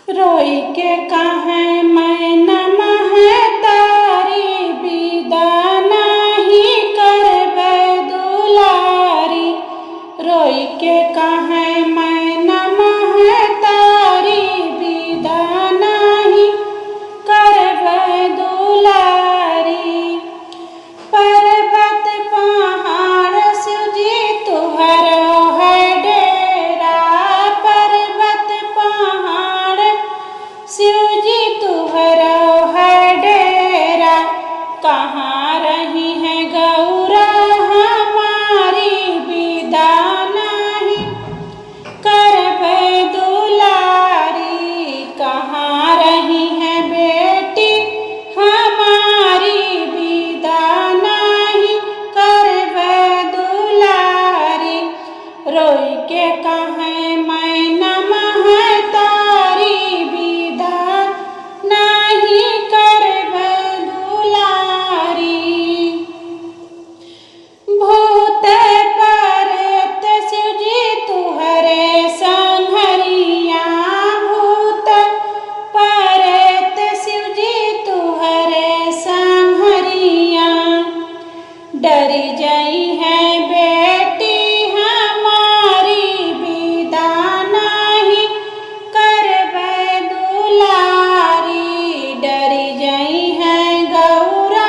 रोई के कहें मैं नम है तारी विदा नहीं करबे दुलारी। रोई के कहें मैं नम है तारी विदा नहीं करबे दुलारी। पर्वत पहाड़ शिवजी तुहरो है डेरा। पर्वत पहाड़ शिवजी तुहरो है डेरा। कहाँ रही है गौरा हमारी विदा नहीं करबे दुलारी। कहाँ रही है बेटी हमारी विदा नहीं करबे दुलारी। रोई के कहें मैं नम है तारी विदा नहीं करबे दुलारी। भूत प्रेत शिवजी तुहरे संघरिया। भूत प्रेत शिवजी तुहरे संघरिया। डरी जई है बेटी हमारी विदा नहीं करबे दुलारी। डरी जई है गौरा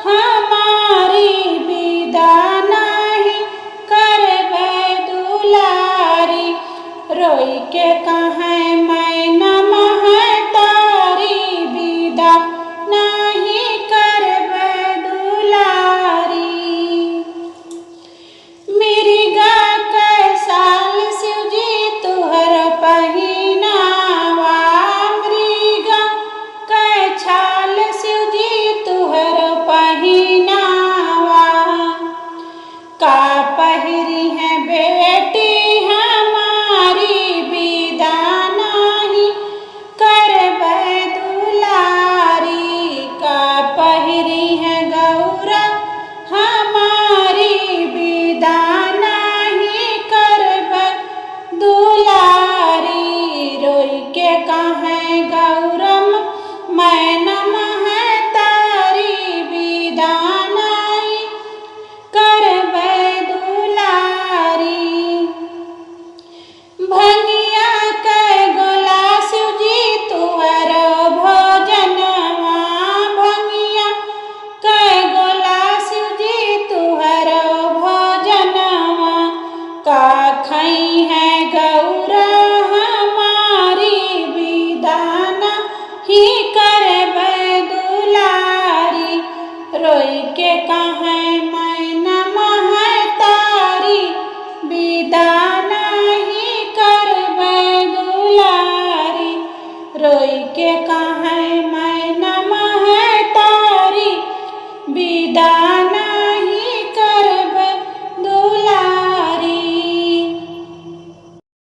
हमारी विदा नहीं करबे दुलारी। रोई के कहें मैं नम है तारी विदा नहीं करबे दुलारी। मिर्गा के साल शिवजी तुहर पहिनावा। मृगा के छाल शिवजी तुहर पहिनावा। का पहिरी है बेटी हमारी विदा नहीं करबे दुलारी। का पहिरी है गौरा हमारी विदा नहीं करबे दुलारी। रोई के कहें गौरम मैं नम है तारी विदा नहीं करबे दुलारी। भंगिया के गोला शिवजी तुहर भोजनवा। भंगिया के गोला शिवजी तुहर भोजनवा। का खई है गौरा हमारी विदा नहीं करबे दुलारी। रोई के कहें मैं नम है तारी विदा नहीं करबे दुलारी। रोई के